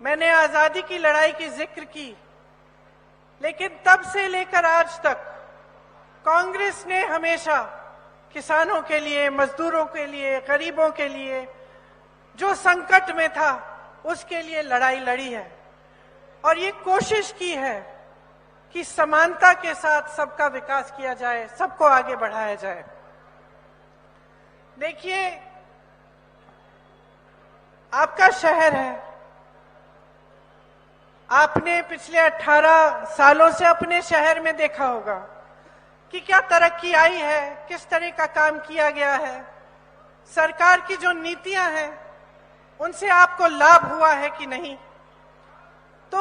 मैंने आजादी की लड़ाई की जिक्र की, लेकिन तब से लेकर आज तक कांग्रेस ने हमेशा किसानों के लिए, मजदूरों के लिए, गरीबों के लिए, जो संकट में था उसके लिए लड़ाई लड़ी है और ये कोशिश की है कि समानता के साथ सबका विकास किया जाए, सबको आगे बढ़ाया जाए। देखिए, आपका शहर है, आपने पिछले 18 सालों से अपने शहर में देखा होगा कि क्या तरक्की आई है, किस तरह का काम किया गया है, सरकार की जो नीतियां हैं उनसे आपको लाभ हुआ है कि नहीं। तो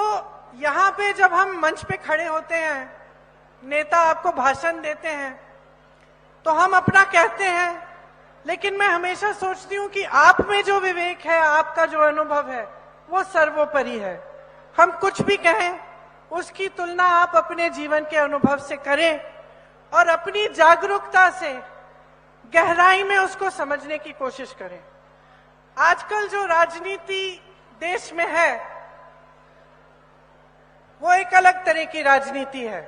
यहाँ पे जब हम मंच पे खड़े होते हैं, नेता आपको भाषण देते हैं, तो हम अपना कहते हैं, लेकिन मैं हमेशा सोचती हूँ कि आप में जो विवेक है, आपका जो अनुभव है, वो सर्वोपरि है। हम कुछ भी कहें उसकी तुलना आप अपने जीवन के अनुभव से करें और अपनी जागरूकता से गहराई में उसको समझने की कोशिश करें। आजकल जो राजनीति देश में है वो एक अलग तरह की राजनीति है।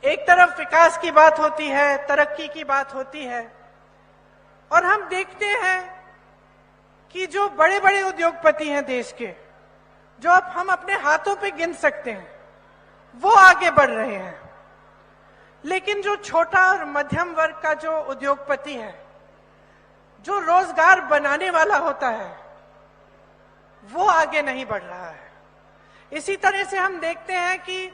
एक तरफ विकास की बात होती है, तरक्की की बात होती है, और हम देखते हैं कि जो बड़े बड़े उद्योगपति हैं देश के, जो अब हम अपने हाथों पे गिन सकते हैं, वो आगे बढ़ रहे हैं। लेकिन जो छोटा और मध्यम वर्ग का जो उद्योगपति है, जो रोजगार बनाने वाला होता है, वो आगे नहीं बढ़ रहा है। इसी तरह से हम देखते हैं कि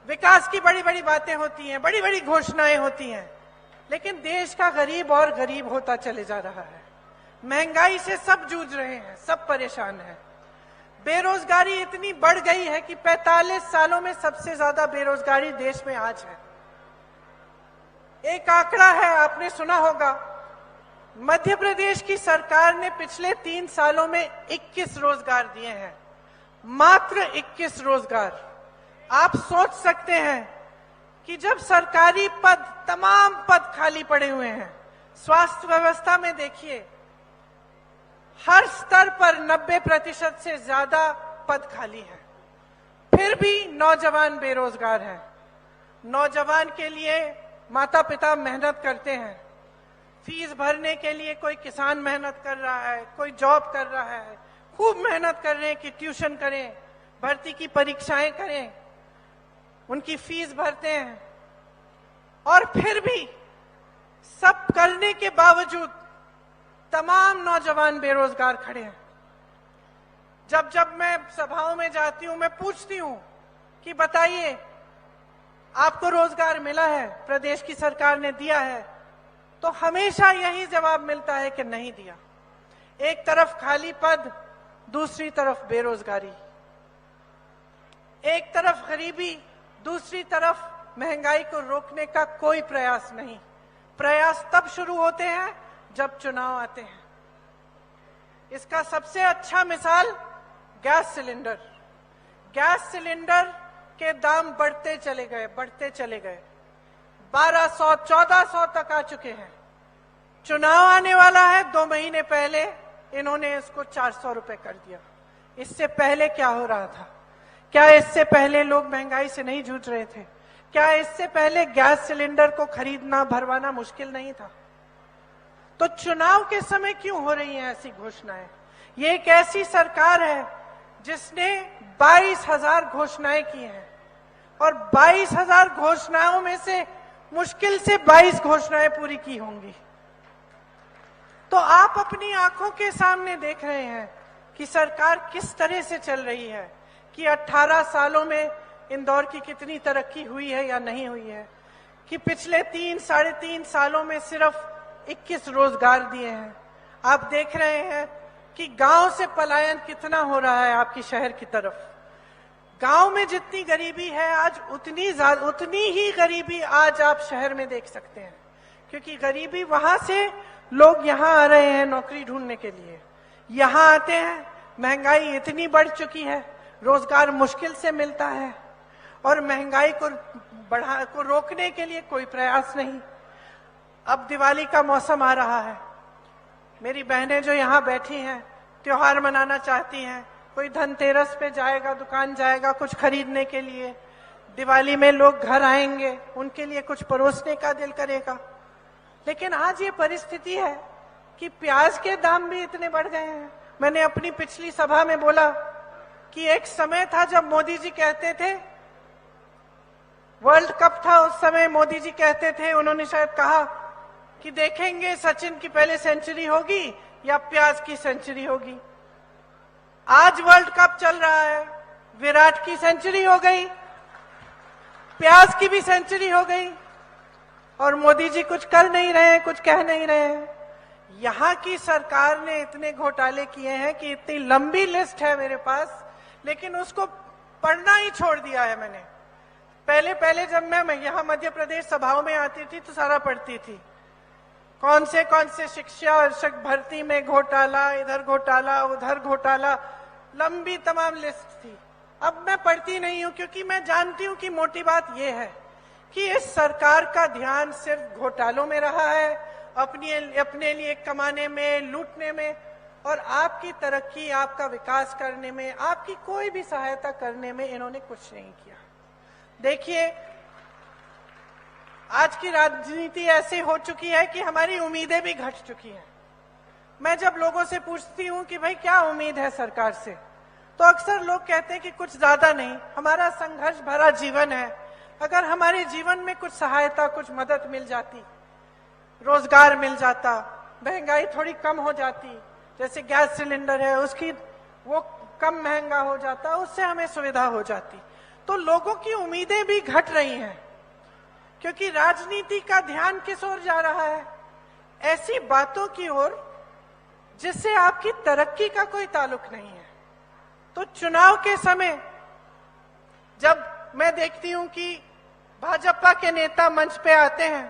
विकास की बड़ी बड़ी बातें होती हैं, बड़ी बड़ी घोषणाएं होती हैं, लेकिन देश का गरीब और गरीब होता चले जा रहा है। महंगाई से सब जूझ रहे हैं, सब परेशान हैं। बेरोजगारी इतनी बढ़ गई है कि 45 सालों में सबसे ज्यादा बेरोजगारी देश में आज है। एक आंकड़ा है, आपने सुना होगा, मध्य प्रदेश की सरकार ने पिछले 3 सालों में 21 रोजगार दिए हैं, मात्र 21 रोजगार। आप सोच सकते हैं कि जब सरकारी पद, तमाम पद खाली पड़े हुए हैं, स्वास्थ्य व्यवस्था में देखिए हर स्तर पर 90% से ज्यादा पद खाली हैं, फिर भी नौजवान बेरोजगार हैं। नौजवान के लिए माता पिता मेहनत करते हैं, फीस भरने के लिए कोई किसान मेहनत कर रहा है, कोई जॉब कर रहा है, खूब मेहनत कर रहे हैं कि ट्यूशन करें, भर्ती की परीक्षाएं करें, उनकी फीस भरते हैं, और फिर भी सब करने के बावजूद तमाम नौजवान बेरोजगार खड़े हैं। जब जब मैं सभाओं में जाती हूं, मैं पूछती हूं कि बताइए आपको रोजगार मिला है, प्रदेश की सरकार ने दिया है, तो हमेशा यही जवाब मिलता है कि नहीं दिया। एक तरफ खाली पद, दूसरी तरफ बेरोजगारी, एक तरफ गरीबी, दूसरी तरफ महंगाई को रोकने का कोई प्रयास नहीं। प्रयास तब शुरू होते हैं जब चुनाव आते हैं। इसका सबसे अच्छा मिसाल गैस सिलेंडर। गैस सिलेंडर के दाम बढ़ते चले गए, बढ़ते चले गए, 1200, 1400 तक आ चुके हैं। चुनाव आने वाला है, 2 महीने पहले इन्होंने इसको 400 रुपए कर दिया। इससे पहले क्या हो रहा था? क्या इससे पहले लोग महंगाई से नहीं जूझ रहे थे? क्या इससे पहले गैस सिलेंडर को खरीदना, भरवाना मुश्किल नहीं था? तो चुनाव के समय क्यों हो रही हैं ऐसी घोषणाएं? ये एक ऐसी सरकार है जिसने 22,000 घोषणाएं की हैं, और 22,000 घोषणाओं में से मुश्किल से 22 घोषणाएं पूरी की होंगी। तो आप अपनी आंखों के सामने देख रहे हैं कि सरकार किस तरह से चल रही है, कि 18 सालों में इंदौर की कितनी तरक्की हुई है या नहीं हुई है, कि पिछले 3-3.5 सालों में सिर्फ 21 रोजगार दिए हैं। आप देख रहे हैं कि गांव से पलायन कितना हो रहा है आपकी शहर की तरफ। गांव में जितनी गरीबी है आज, उतनी ही गरीबी आज आप शहर में देख सकते हैं, क्योंकि गरीबी वहां से लोग यहाँ आ रहे हैं नौकरी ढूंढने के लिए। यहाँ आते हैं, महंगाई इतनी बढ़ चुकी है, रोजगार मुश्किल से मिलता है, और महंगाई को रोकने के लिए कोई प्रयास नहीं। अब दिवाली का मौसम आ रहा है, मेरी बहनें जो यहाँ बैठी हैं त्योहार मनाना चाहती हैं, कोई धनतेरस पे जाएगा, दुकान जाएगा कुछ खरीदने के लिए, दिवाली में लोग घर आएंगे, उनके लिए कुछ परोसने का दिल करेगा। लेकिन आज ये परिस्थिति है कि प्याज के दाम भी इतने बढ़ गए हैं। मैंने अपनी पिछली सभा में बोला कि एक समय था जब मोदी जी कहते थे, वर्ल्ड कप था उस समय, मोदी जी कहते थे, उन्होंने शायद कहा कि देखेंगे सचिन की पहले सेंचुरी होगी या प्याज की सेंचुरी होगी। आज वर्ल्ड कप चल रहा है, विराट की सेंचुरी हो गई, प्याज की भी सेंचुरी हो गई, और मोदी जी कुछ कर नहीं रहे हैं, कुछ कह नहीं रहे हैं। यहां की सरकार ने इतने घोटाले किए हैं कि इतनी लंबी लिस्ट है मेरे पास, लेकिन उसको पढ़ना ही छोड़ दिया है मैंने। पहले जब मैं यहाँ मध्य प्रदेश सभाओं में आती थी तो सारा पढ़ती थी, कौन से शिक्षा भर्ती में घोटाला, इधर घोटाला, उधर घोटाला, लंबी तमाम लिस्ट थी। अब मैं पढ़ती नहीं हूं, क्योंकि मैं जानती हूं कि मोटी बात यह है कि इस सरकार का ध्यान सिर्फ घोटालों में रहा है, अपने लिए कमाने में, लूटने में, और आपकी तरक्की, आपका विकास करने में, आपकी कोई भी सहायता करने में इन्होंने कुछ नहीं किया। देखिए, आज की राजनीति ऐसी हो चुकी है कि हमारी उम्मीदें भी घट चुकी हैं। मैं जब लोगों से पूछती हूं कि भाई क्या उम्मीद है सरकार से, तो अक्सर लोग कहते हैं कि कुछ ज्यादा नहीं, हमारा संघर्ष भरा जीवन है, अगर हमारे जीवन में कुछ सहायता, कुछ मदद मिल जाती, रोजगार मिल जाता, महंगाई थोड़ी कम हो जाती, जैसे गैस सिलेंडर है उसकी वो कम महंगा हो जाता, उससे हमें सुविधा हो जाती। तो लोगों की उम्मीदें भी घट रही हैं, क्योंकि राजनीति का ध्यान किस ओर जा रहा है? ऐसी बातों की ओर जिससे आपकी तरक्की का कोई ताल्लुक नहीं है। तो चुनाव के समय जब मैं देखती हूं कि भाजपा के नेता मंच पे आते हैं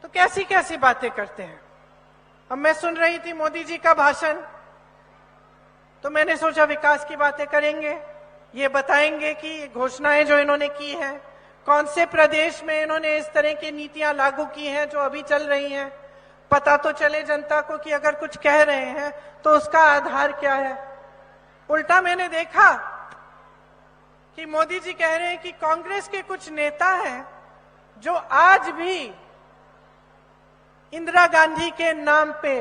तो कैसी कैसी बातें करते हैं। अब मैं सुन रही थी मोदी जी का भाषण, तो मैंने सोचा विकास की बातें करेंगे, ये बताएंगे कि घोषणाएं जो इन्होंने की हैं, कौन से प्रदेश में इन्होंने इस तरह की नीतियां लागू की हैं जो अभी चल रही हैं, पता तो चले जनता को कि अगर कुछ कह रहे हैं तो उसका आधार क्या है। उल्टा मैंने देखा कि मोदी जी कह रहे हैं कि कांग्रेस के कुछ नेता हैं जो आज भी इंदिरा गांधी के नाम पे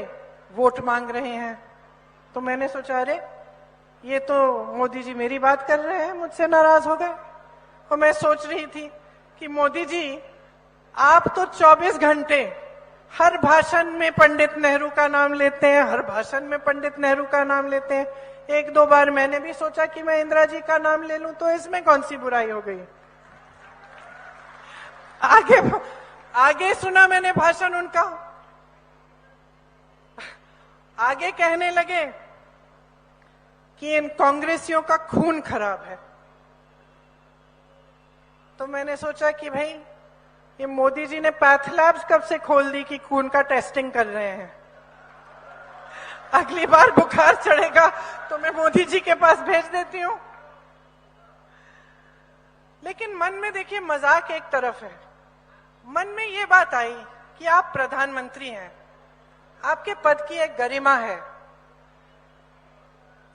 वोट मांग रहे हैं। तो मैंने सोचा, अरे ये तो मोदी जी मेरी बात कर रहे हैं, मुझसे नाराज हो गए। और मैं सोच रही थी कि मोदी जी, आप तो 24 घंटे हर भाषण में पंडित नेहरू का नाम लेते हैं, हर भाषण में पंडित नेहरू का नाम लेते हैं। एक दो बार मैंने भी सोचा कि मैं इंदिरा जी का नाम ले लूं, तो इसमें कौन सी बुराई हो गई। आगे सुना मैंने भाषण उनका, आगे कहने लगे कि इन कांग्रेसियों का खून खराब है। तो मैंने सोचा कि भाई ये मोदी जी ने पैथ लैब्स कब से खोल दी कि खून का टेस्टिंग कर रहे हैं। अगली बार बुखार चढ़ेगा तो मैं मोदी जी के पास भेज देती हूं। लेकिन मन में देखिए, मजाक एक तरफ है, मन में ये बात आई कि आप प्रधानमंत्री हैं, आपके पद की एक गरिमा है।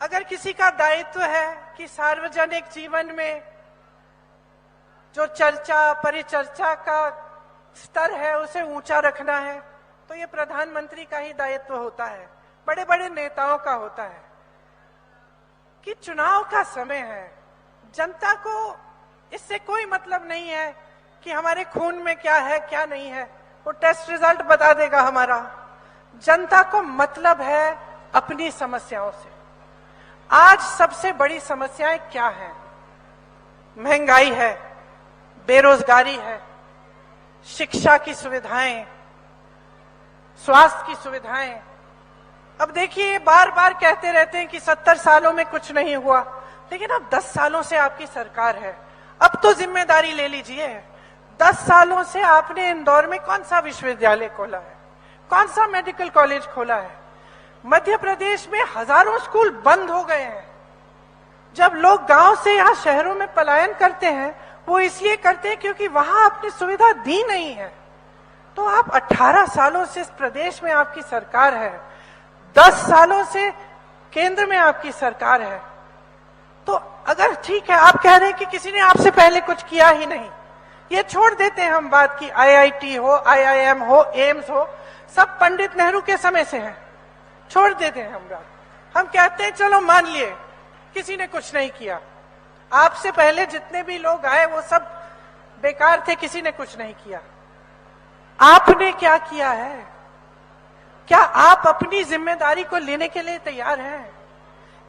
अगर किसी का दायित्व है कि सार्वजनिक जीवन में जो चर्चा, परिचर्चा का स्तर है उसे ऊंचा रखना है, तो ये प्रधानमंत्री का ही दायित्व होता है, बड़े बड़े नेताओं का होता है। कि चुनाव का समय है, जनता को इससे कोई मतलब नहीं है कि हमारे खून में क्या है क्या नहीं है, वो टेस्ट रिजल्ट बता देगा हमारा। जनता को मतलब है अपनी समस्याओं से। आज सबसे बड़ी समस्याएं क्या हैं? महंगाई है, बेरोजगारी है, शिक्षा की सुविधाएं, स्वास्थ्य की सुविधाएं। अब देखिए, बार बार कहते रहते हैं कि 70 सालों में कुछ नहीं हुआ, लेकिन अब 10 सालों से आपकी सरकार है, अब तो जिम्मेदारी ले लीजिए। 10 सालों से आपने इंदौर में कौन सा विश्वविद्यालय खोला है, कौन सा मेडिकल कॉलेज खोला है? मध्य प्रदेश में हजारों स्कूल बंद हो गए हैं। जब लोग गांव से यहाँ शहरों में पलायन करते हैं, वो इसलिए करते हैं क्योंकि वहां आपने सुविधा दी नहीं है। तो आप 18 सालों से इस प्रदेश में आपकी सरकार है, 10 सालों से केंद्र में आपकी सरकार है, तो अगर ठीक है, आप कह रहे हैं कि किसी ने आपसे पहले कुछ किया ही नहीं, ये छोड़ देते हैं हम बात की IIT हो, IIM हो, एम्स हो, सब पंडित नेहरू के समय से है, छोड़ देते हैं हम बात। हम कहते हैं चलो मान लिए किसी ने कुछ नहीं किया, आपसे पहले जितने भी लोग आए वो सब बेकार थे, किसी ने कुछ नहीं किया। आपने क्या किया है? क्या आप अपनी जिम्मेदारी को लेने के लिए तैयार हैं?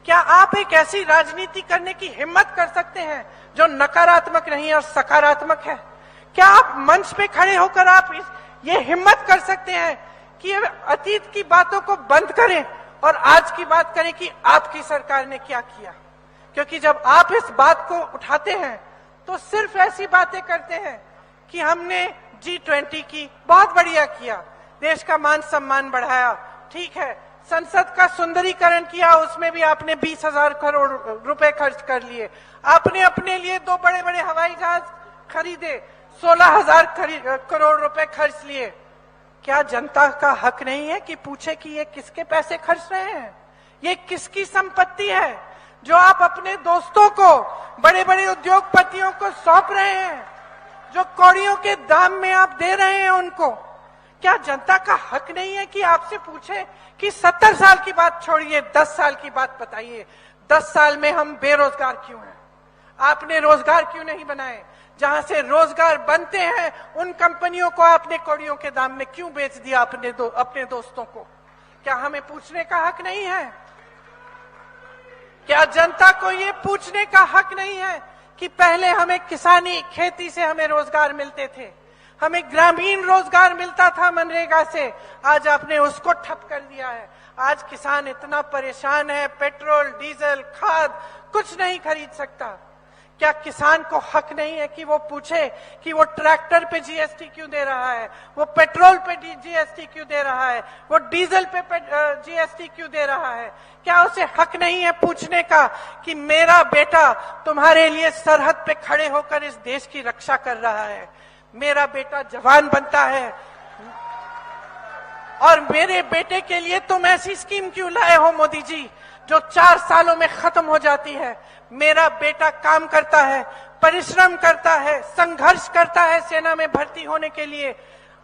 क्या आप एक ऐसी राजनीति करने की हिम्मत कर सकते हैं जो नकारात्मक नहीं और सकारात्मक है? क्या आप मंच पे खड़े होकर आप ये हिम्मत कर सकते हैं कि अतीत की बातों को बंद करें और आज की बात करें कि आपकी सरकार ने क्या किया? क्योंकि जब आप इस बात को उठाते हैं तो सिर्फ ऐसी बातें करते हैं कि हमने G20 की, बहुत बढ़िया किया, देश का मान सम्मान बढ़ाया, ठीक है, संसद का सुंदरीकरण किया, उसमें भी आपने 20,000 करोड़ रुपए खर्च कर लिए, आपने अपने लिए 2 बड़े बड़े हवाई जहाज खरीदे, 16,000 करोड़ रुपए खर्च लिए। क्या जनता का हक नहीं है कि पूछे कि ये किसके पैसे खर्च रहे हैं? ये किसकी संपत्ति है जो आप अपने दोस्तों को, बड़े बड़े उद्योगपतियों को सौंप रहे हैं, जो कौड़ियों के दाम में आप दे रहे हैं उनको? क्या जनता का हक नहीं है कि आपसे पूछे कि 70 साल की बात छोड़िए, 10 साल की बात बताइए, 10 साल में हम बेरोजगार क्यों हैं? आपने रोजगार क्यों नहीं बनाए? जहां से रोजगार बनते हैं उन कंपनियों को आपने कौड़ियों के दाम में क्यों बेच दिया अपने दोस्तों को? क्या हमें पूछने का हक नहीं है? क्या जनता को ये पूछने का हक नहीं है कि पहले हमें किसानी, खेती से हमें रोजगार मिलते थे, हमें ग्रामीण रोजगार मिलता था मनरेगा से, आज आपने उसको ठप कर दिया है। आज किसान इतना परेशान है, पेट्रोल, डीजल, खाद कुछ नहीं खरीद सकता। क्या किसान को हक नहीं है कि वो पूछे कि वो ट्रैक्टर पे GST क्यों दे रहा है, वो पेट्रोल पे GST क्यों दे रहा है, वो डीजल पे GST क्यों दे रहा है? क्या उसे हक नहीं है पूछने का कि मेरा बेटा तुम्हारे लिए सरहद पे खड़े होकर इस देश की रक्षा कर रहा है, मेरा बेटा जवान बनता है और मेरे बेटे के लिए तुम ऐसी स्कीम क्यों लाए हो मोदी जी जो 4 सालों में खत्म हो जाती है? मेरा बेटा काम करता है, परिश्रम करता है, संघर्ष करता है सेना में भर्ती होने के लिए,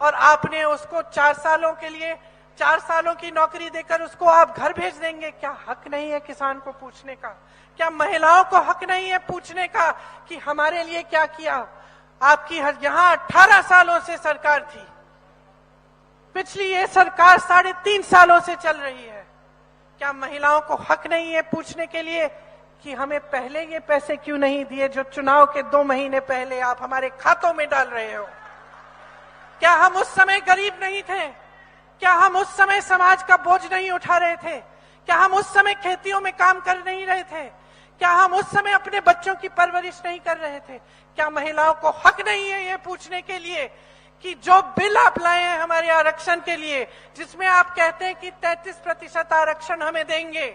और आपने उसको 4 सालों के लिए 4 सालों की नौकरी देकर उसको आप घर भेज देंगे? क्या हक नहीं है किसान को पूछने का? क्या महिलाओं को हक नहीं है पूछने का कि हमारे लिए क्या किया? आपकी यहाँ 18 सालों से सरकार थी, पिछली ये सरकार 3.5 सालों से चल रही है। क्या महिलाओं को हक नहीं है पूछने के लिए कि हमें पहले ये पैसे क्यों नहीं दिए जो चुनाव के 2 महीने पहले आप हमारे खातों में डाल रहे हो? क्या हम उस समय गरीब नहीं थे? क्या हम उस समय समाज का बोझ नहीं उठा रहे थे? क्या हम उस समय खेतियों में काम कर नहीं रहे थे? क्या हम उस समय अपने बच्चों की परवरिश नहीं कर रहे थे? क्या महिलाओं को हक नहीं है ये पूछने के लिए कि जो बिल आप लाए हैं हमारे आरक्षण के लिए, जिसमें आप कहते हैं कि 33% आरक्षण हमें देंगे,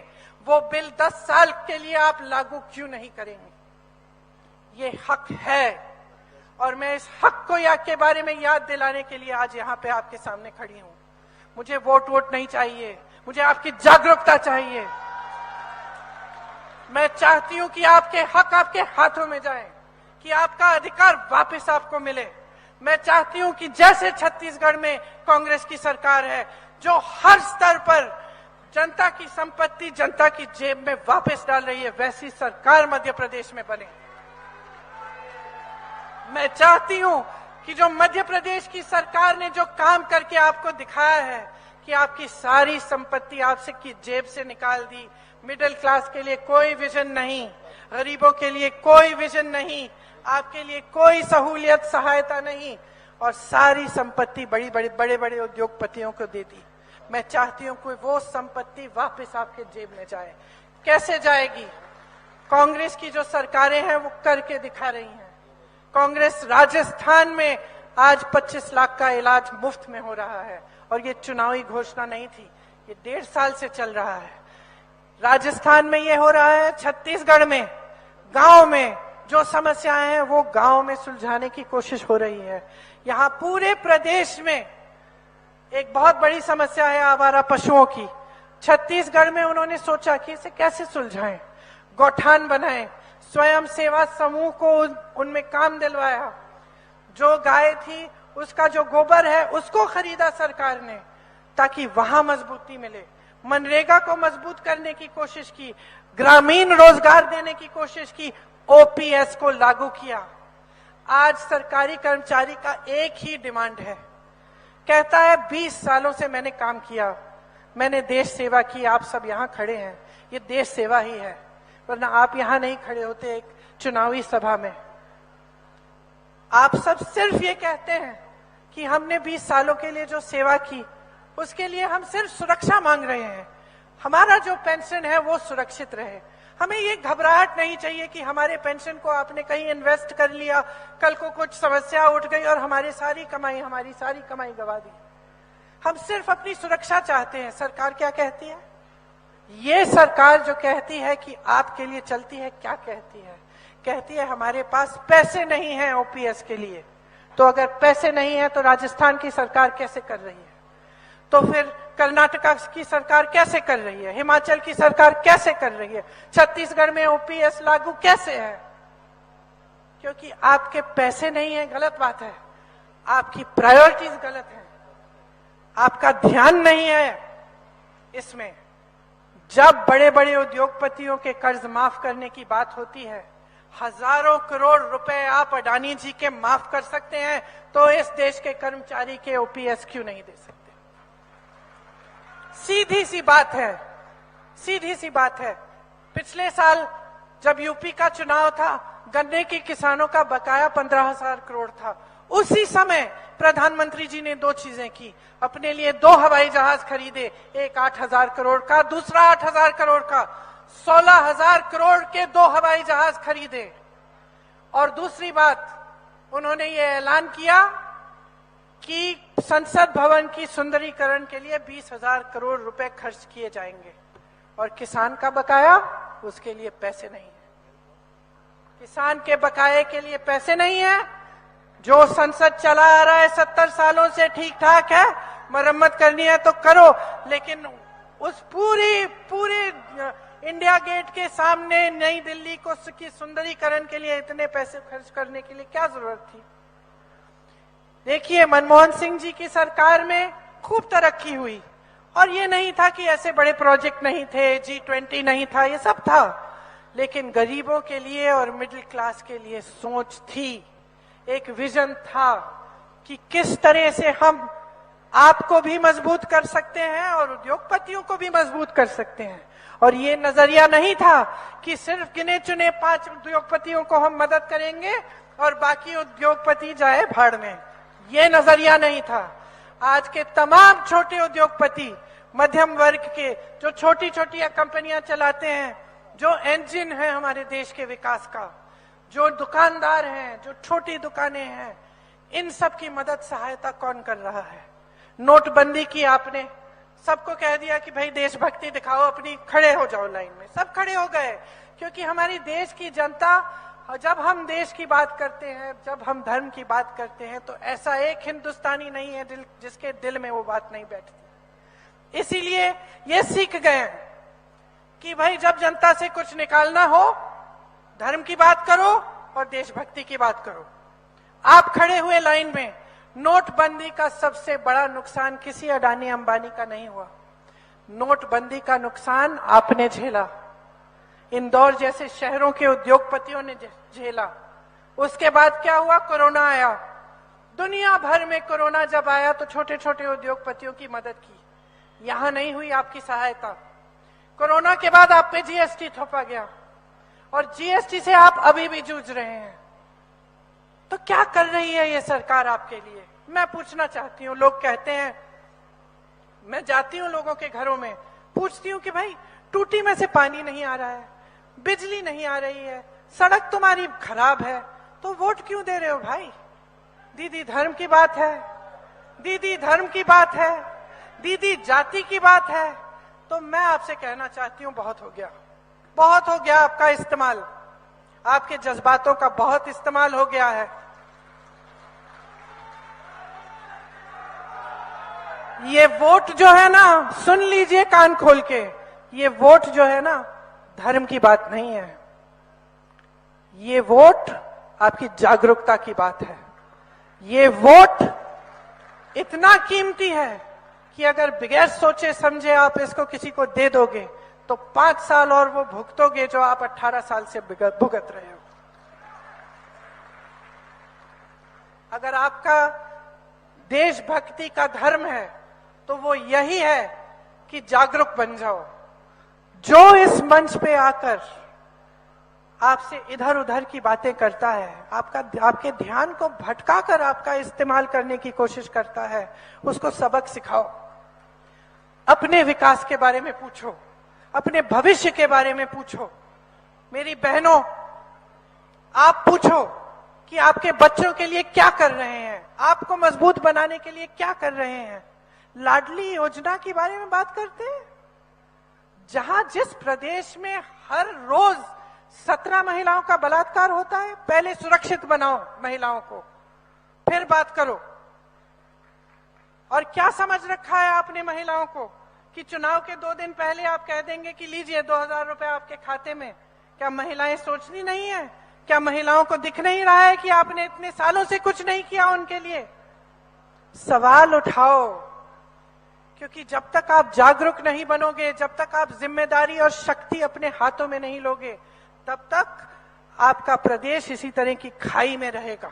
वो बिल 10 साल के लिए आप लागू क्यों नहीं करेंगे? ये हक है और मैं इस हक को के बारे में याद दिलाने के लिए आज यहाँ पे आपके सामने खड़ी हूँ। मुझे वोट नहीं चाहिए, मुझे आपकी जागरूकता चाहिए। मैं चाहती हूँ कि आपके हक आपके हाथों में जाए, कि आपका अधिकार वापस आपको मिले। मैं चाहती हूँ कि जैसे छत्तीसगढ़ में कांग्रेस की सरकार है जो हर स्तर पर जनता की संपत्ति जनता की जेब में वापस डाल रही है, वैसी सरकार मध्य प्रदेश में बने। मैं चाहती हूं कि जो मध्य प्रदेश की सरकार ने जो काम करके आपको दिखाया है कि आपकी सारी संपत्ति आपसे की जेब से निकाल दी, मिडिल क्लास के लिए कोई विजन नहीं, गरीबों के लिए कोई विजन नहीं, आपके लिए कोई सहूलियत सहायता नहीं, और सारी संपत्ति बड़े बड़े उद्योगपतियों को दे दी। मैं चाहती हूं कि वो संपत्ति वापस आपके जेब में जाए। कैसे जाएगी? कांग्रेस की जो सरकारें हैं वो करके दिखा रही हैं। कांग्रेस राजस्थान में आज 25 लाख का इलाज मुफ्त में हो रहा है, और ये चुनावी घोषणा नहीं थी, ये 1.5 साल से चल रहा है। राजस्थान में ये हो रहा है, छत्तीसगढ़ में गांव में जो समस्याएं हैं वो गांव में सुलझाने की कोशिश हो रही है। यहाँ पूरे प्रदेश में एक बहुत बड़ी समस्या है आवारा पशुओं की। छत्तीसगढ़ में उन्होंने सोचा कि इसे कैसे सुलझाएं। गौठान बनाए, स्वयं सेवा समूह को उनमें काम दिलवाया, जो गाय थी उसका जो गोबर है उसको खरीदा सरकार ने ताकि वहां मजबूती मिले, मनरेगा को मजबूत करने की कोशिश की, ग्रामीण रोजगार देने की कोशिश की, ओपीएस को लागू किया। आज सरकारी कर्मचारी का एक ही डिमांड है, कहता है 20 सालों से मैंने काम किया, मैंने देश सेवा की, आप सब यहां खड़े हैं, ये देश सेवा ही है, वरना आप यहां नहीं खड़े होते एक चुनावी सभा में। आप सब सिर्फ ये कहते हैं कि हमने 20 सालों के लिए जो सेवा की उसके लिए हम सिर्फ सुरक्षा मांग रहे हैं, हमारा जो पेंशन है वो सुरक्षित रहे। हमें ये घबराहट नहीं चाहिए कि हमारे पेंशन को आपने कहीं इन्वेस्ट कर लिया, कल को कुछ समस्या उठ गई और हमारी सारी कमाई गवा दी। हम सिर्फ अपनी सुरक्षा चाहते हैं। सरकार क्या कहती है? ये सरकार जो कहती है कि आपके लिए चलती है, क्या कहती है? कहती है हमारे पास पैसे नहीं है ओपीएस के लिए। तो अगर पैसे नहीं है तो राजस्थान की सरकार कैसे कर रही है? तो फिर कर्नाटका की सरकार कैसे कर रही है? हिमाचल की सरकार कैसे कर रही है? छत्तीसगढ़ में ओपीएस लागू कैसे है? क्योंकि आपके पैसे नहीं है, गलत बात है, आपकी प्रायोरिटीज गलत है, आपका ध्यान नहीं है इसमें। जब बड़े बड़े उद्योगपतियों के कर्ज माफ करने की बात होती है, हजारों करोड़ रुपए आप अडानी जी के माफ कर सकते हैं, तो इस देश के कर्मचारी के ओपीएस क्यों नहीं दे सकते? सीधी सी बात है, सीधी सी बात है। पिछले साल जब यूपी का चुनाव था, गन्ने के किसानों का बकाया 15,000 करोड़ था। उसी समय प्रधानमंत्री जी ने 2 चीजें की, अपने लिए 2 हवाई जहाज खरीदे, एक 8,000 करोड़ का, दूसरा 8,000 करोड़ का, 16,000 करोड़ के 2 हवाई जहाज खरीदे। और दूसरी बात, उन्होंने ये ऐलान किया कि संसद भवन की सुंदरीकरण के लिए 20,000 करोड़ रुपए खर्च किए जाएंगे। और किसान का बकाया, उसके लिए पैसे नहीं है। किसान के बकाये के लिए पैसे नहीं है। जो संसद चला आ रहा है 70 सालों से ठीक ठाक है, मरम्मत करनी है तो करो, लेकिन उस पूरे इंडिया गेट के सामने नई दिल्ली को की सुंदरीकरण के लिए इतने पैसे खर्च करने के लिए क्या जरूरत थी? देखिए, मनमोहन सिंह जी की सरकार में खूब तरक्की हुई, और ये नहीं था कि ऐसे बड़े प्रोजेक्ट नहीं थे, G20 नहीं था, ये सब था, लेकिन गरीबों के लिए और मिडिल क्लास के लिए सोच थी, एक विजन था कि किस तरह से हम आपको भी मजबूत कर सकते हैं और उद्योगपतियों को भी मजबूत कर सकते हैं। और ये नजरिया नहीं था कि सिर्फ गिने चुने 5 उद्योगपतियों को हम मदद करेंगे और बाकी उद्योगपति जाए भाड़ में, ये नजरिया नहीं था। आज के तमाम छोटे उद्योगपति, मध्यम वर्ग के, जो छोटी छोटी कंपनियां चलाते हैं, जो इंजन है हमारे देश के विकास का, जो दुकानदार हैं, जो छोटी दुकानें हैं, इन सब की मदद सहायता कौन कर रहा है? नोटबंदी की आपने, सबको कह दिया कि भाई देशभक्ति दिखाओ अपनी, खड़े हो जाओ लाइन में, सब खड़े हो गए। क्योंकि हमारी देश की जनता, जब हम देश की बात करते हैं, जब हम धर्म की बात करते हैं, तो ऐसा एक हिंदुस्तानी नहीं है जिसके दिल में वो बात नहीं बैठती। इसीलिए ये सीख गए कि भाई जब जनता से कुछ निकालना हो, धर्म की बात करो और देशभक्ति की बात करो। आप खड़े हुए लाइन में। नोटबंदी का सबसे बड़ा नुकसान किसी अडानी अंबानी का नहीं हुआ, नोटबंदी का नुकसान आपने झेला, इंदौर जैसे शहरों के उद्योगपतियों ने झेला। उसके बाद क्या हुआ? कोरोना आया। दुनिया भर में कोरोना जब आया तो छोटे छोटे उद्योगपतियों की मदद की, यहां नहीं हुई आपकी सहायता। कोरोना के बाद आप पे जीएसटी थोपा गया और जीएसटी से आप अभी भी जूझ रहे हैं। तो क्या कर रही है ये सरकार आपके लिए? मैं पूछना चाहती हूँ। लोग कहते हैं, मैं जाती हूँ लोगों के घरों में, पूछती हूँ कि भाई टूटी में से पानी नहीं आ रहा है, बिजली नहीं आ रही है, सड़क तुम्हारी खराब है, तो वोट क्यों दे रहे हो भाई? दीदी धर्म की बात है, दीदी धर्म की बात है, दीदी जाति की बात है। तो मैं आपसे कहना चाहती हूँ, बहुत हो गया, बहुत हो गया आपका इस्तेमाल, आपके जज्बातों का बहुत इस्तेमाल हो गया है। ये वोट जो है ना, सुन लीजिए कान खोल के, ये वोट जो है ना, धर्म की बात नहीं है, ये वोट आपकी जागरूकता की बात है। ये वोट इतना कीमती है कि अगर बगैर सोचे समझे आप इसको किसी को दे दोगे तो 5 साल और वो भुगतोगे जो आप 18 साल से भुगत रहे हो। अगर आपका देशभक्ति का धर्म है तो वो यही है कि जागरूक बन जाओ। जो इस मंच पे आकर आपसे इधर उधर की बातें करता है, आपके ध्यान को भटकाकर आपका इस्तेमाल करने की कोशिश करता है, उसको सबक सिखाओ। अपने विकास के बारे में पूछो, अपने भविष्य के बारे में पूछो। मेरी बहनों, आप पूछो कि आपके बच्चों के लिए क्या कर रहे हैं, आपको मजबूत बनाने के लिए क्या कर रहे हैं। लाडली योजना के बारे में बात करते हैं, जहां जिस प्रदेश में हर रोज 17 महिलाओं का बलात्कार होता है, पहले सुरक्षित बनाओ महिलाओं को, फिर बात करो। और क्या समझ रखा है आपने महिलाओं को कि चुनाव के 2 दिन पहले आप कह देंगे कि लीजिए 2000 रुपए आपके खाते में। क्या महिलाएं सोचनी नहीं है? क्या महिलाओं को दिख नहीं रहा है कि आपने इतने सालों से कुछ नहीं किया उनके लिए? सवाल उठाओ, क्योंकि जब तक आप जागरूक नहीं बनोगे, जब तक आप जिम्मेदारी और शक्ति अपने हाथों में नहीं लोगे, तब तक आपका प्रदेश इसी तरह की खाई में रहेगा।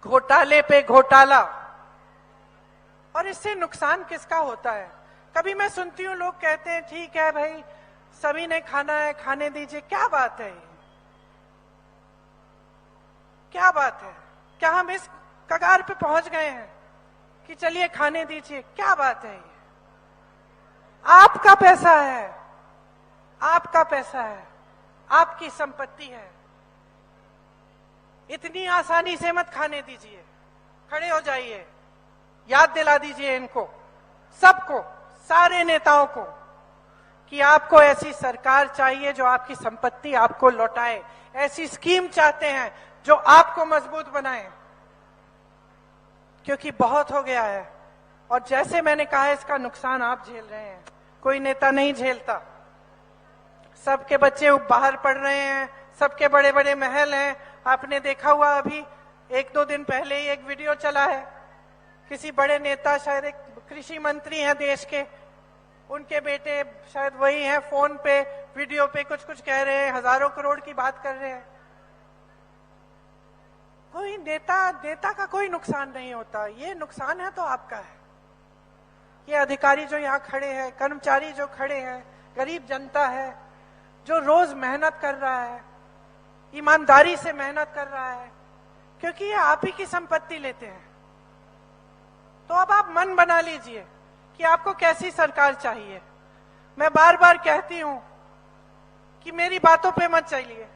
घोटाले पे घोटाला, और इससे नुकसान किसका होता है? कभी मैं सुनती हूं लोग कहते हैं ठीक है भाई, सभी ने खाना है, खाने दीजिए। क्या बात है? क्या बात है? क्या हम इस कगार पे पहुंच गए हैं कि चलिए खाने दीजिए? क्या बात है? आपका पैसा है, आपका पैसा है, आपकी संपत्ति है। इतनी आसानी से मत खाने दीजिए। खड़े हो जाइए, याद दिला दीजिए इनको सबको, सारे नेताओं को, कि आपको ऐसी सरकार चाहिए जो आपकी संपत्ति आपको लौटाए। ऐसी स्कीम चाहते हैं जो आपको मजबूत बनाए, क्योंकि बहुत हो गया है। और जैसे मैंने कहा, इसका नुकसान आप झेल रहे हैं, कोई नेता नहीं झेलता। सबके बच्चे बाहर पढ़ रहे हैं, सबके बड़े बड़े महल हैं। आपने देखा हुआ अभी 1-2 दिन पहले ही एक वीडियो चला है, किसी बड़े नेता, शायद एक कृषि मंत्री हैं देश के, उनके बेटे शायद वही हैं, फोन पे वीडियो पे कुछ कुछ कह रहे हैं, हजारों करोड़ की बात कर रहे हैं। कोई नेता का कोई नुकसान नहीं होता। ये नुकसान है तो आपका है। ये अधिकारी जो यहाँ खड़े हैं, कर्मचारी जो खड़े हैं, गरीब जनता है जो रोज मेहनत कर रहा है, ईमानदारी से मेहनत कर रहा है, क्योंकि ये आप ही की संपत्ति लेते हैं। तो अब आप मन बना लीजिए कि आपको कैसी सरकार चाहिए। मैं बार बार कहती हूं कि मेरी बातों पे मत चलिए।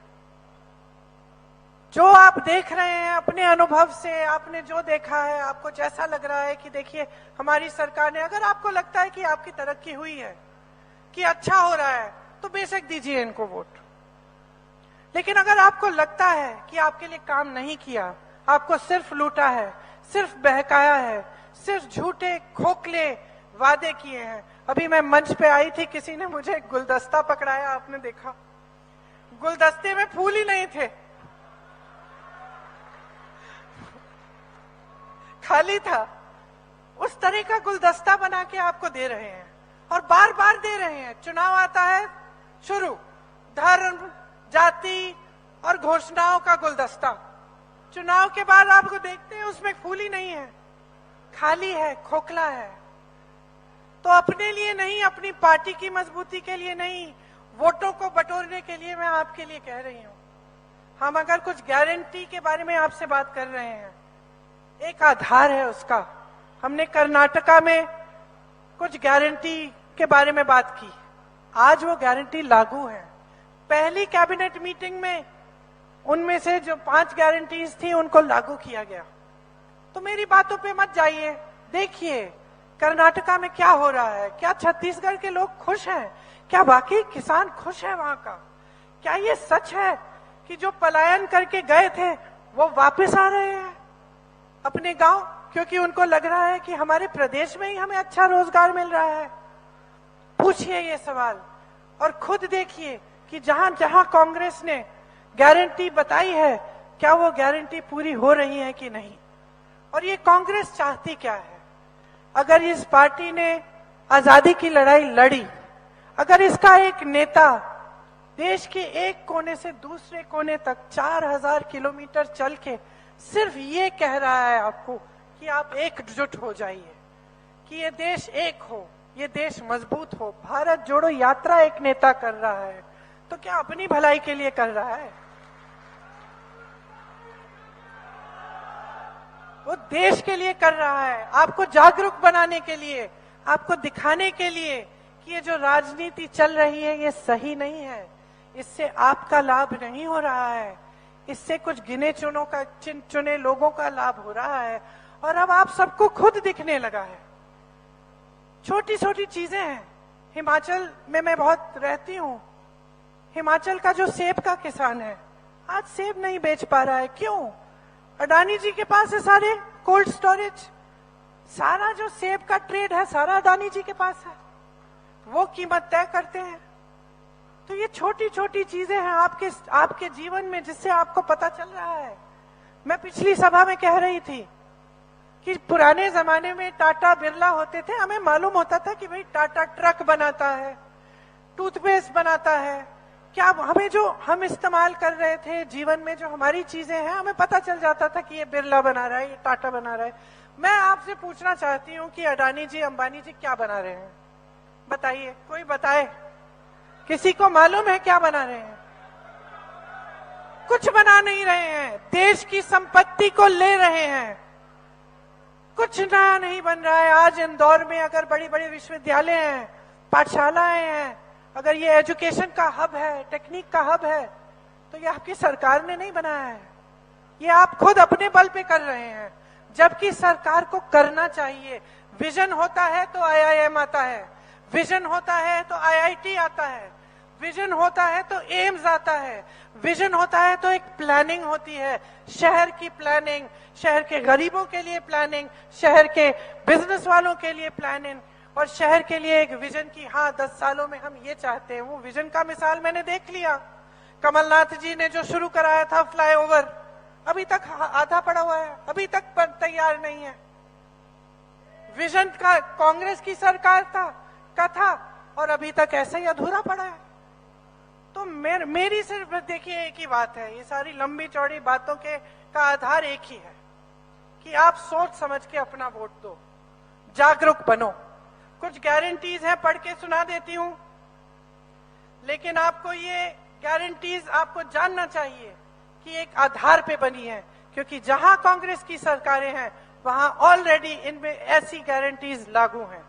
जो आप देख रहे हैं अपने अनुभव से, आपने जो देखा है, आपको जैसा लग रहा है कि देखिए हमारी सरकार ने, अगर आपको लगता है कि आपकी तरक्की हुई है, कि अच्छा हो रहा है, तो बेशक दीजिए इनको वोट। लेकिन अगर आपको लगता है कि आपके लिए काम नहीं किया, आपको सिर्फ लूटा है, सिर्फ बहकाया है, सिर्फ झूठे खोखले वादे किए हैं। अभी मैं मंच पे आई थी, किसी ने मुझे गुलदस्ता पकड़ाया, आपने देखा? गुलदस्ते में फूल ही नहीं थे, खाली था। उस तरह का गुलदस्ता बना के आपको दे रहे हैं, और बार बार दे रहे हैं। चुनाव आता है, शुरू धर्म, जाति और घोषणाओं का गुलदस्ता। चुनाव के बाद आपको देखते हैं उसमें फूल ही नहीं है, खाली है, खोखला है। तो अपने लिए नहीं, अपनी पार्टी की मजबूती के लिए नहीं, वोटों को बटोरने के लिए मैं आपके लिए कह रही हूं। हम अगर कुछ गारंटी के बारे में आपसे बात कर रहे हैं, एक आधार है उसका। हमने कर्नाटका में कुछ गारंटी के बारे में बात की, आज वो गारंटी लागू है। पहली कैबिनेट मीटिंग में उनमें से जो 5 गारंटीज थी उनको लागू किया गया। तो मेरी बातों पे मत जाइए, देखिए कर्नाटका में क्या हो रहा है। क्या छत्तीसगढ़ के लोग खुश हैं? क्या वाकई किसान खुश है वहां का? क्या ये सच है कि जो पलायन करके गए थे वो वापस आ रहे हैं अपने गांव, क्योंकि उनको लग रहा है कि हमारे प्रदेश में ही हमें अच्छा रोजगार मिल रहा है? पूछिए ये सवाल और खुद देखिए कि जहां जहां कांग्रेस ने गारंटी बताई है, क्या वो गारंटी पूरी हो रही है कि नहीं। और ये कांग्रेस चाहती क्या है। अगर इस पार्टी ने आजादी की लड़ाई लड़ी, अगर इसका एक नेता देश के एक कोने से दूसरे कोने तक 4000 किलोमीटर चल के सिर्फ ये कह रहा है आपको कि आप एकजुट हो जाइए, कि ये देश एक हो, ये देश मजबूत हो, भारत जोड़ो यात्रा एक नेता कर रहा है, तो क्या अपनी भलाई के लिए कर रहा है? वो देश के लिए कर रहा है, आपको जागरूक बनाने के लिए, आपको दिखाने के लिए कि ये जो राजनीति चल रही है ये सही नहीं है, इससे आपका लाभ नहीं हो रहा है, इससे कुछ गिने चुने लोगों का लाभ हो रहा है। और अब आप सबको खुद दिखने लगा है। छोटी छोटी चीजें हैं। हिमाचल में मैं बहुत रहती हूं। हिमाचल का जो सेब का किसान है आज सेब नहीं बेच पा रहा है। क्यों? अडानी जी के पास है सारे कोल्ड स्टोरेज, सारा जो सेब का ट्रेड है सारा अडानी जी के पास है, वो कीमत तय करते हैं। तो ये छोटी छोटी चीजें हैं आपके जीवन में जिससे आपको पता चल रहा है। मैं पिछली सभा में कह रही थी कि पुराने जमाने में टाटा बिरला होते थे, हमें मालूम होता था कि भाई टाटा ट्रक बनाता है, टूथपेस्ट बनाता है, क्या हमें जो हम इस्तेमाल कर रहे थे जीवन में जो हमारी चीजें हैं हमें पता चल जाता था कि ये बिरला बना रहा है, ये टाटा बना रहा है। मैं आपसे पूछना चाहती हूँ कि अडानी जी अंबानी जी क्या बना रहे हैं? बताइए, कोई बताए? किसी को मालूम है क्या बना रहे हैं? कुछ बना नहीं रहे हैं, देश की संपत्ति को ले रहे हैं, कुछ नया नहीं बन रहा है। आज इंदौर में अगर बड़ी बड़ी विश्वविद्यालय हैं, पाठशालाएं हैं, अगर ये एजुकेशन का हब है, टेक्निक का हब है, तो ये आपकी सरकार ने नहीं बनाया है, ये आप खुद अपने बल पे कर रहे हैं। जबकि सरकार को करना चाहिए। विजन होता है तो IIM आता है, विजन होता है तो IIT आता है, विजन होता है तो एम्स आता है, विजन होता है तो एक प्लानिंग होती है, शहर की प्लानिंग, शहर के गरीबों के लिए प्लानिंग, शहर के बिजनेस वालों के लिए प्लानिंग, और शहर के लिए एक विजन की हाँ 10 सालों में हम ये चाहते हैं। वो विजन का मिसाल मैंने देख लिया। कमलनाथ जी ने जो शुरू कराया था फ्लाईओवर, अभी तक आधा पड़ा हुआ है, अभी तक तैयार नहीं है। विजन का कांग्रेस की सरकार का था और अभी तक ऐसे ही अधूरा पड़ा है। तो मेरी सिर्फ देखिए एक ही बात है, ये सारी लंबी चौड़ी बातों का आधार एक ही है कि आप सोच समझ के अपना वोट दो, जागरूक बनो। कुछ गारंटीज हैं, पढ़ के सुना देती हूं, लेकिन आपको ये गारंटीज आपको जानना चाहिए कि एक आधार पे बनी है, क्योंकि जहां कांग्रेस की सरकारें हैं वहां ऑलरेडी इनमें ऐसी गारंटीज लागू हैं।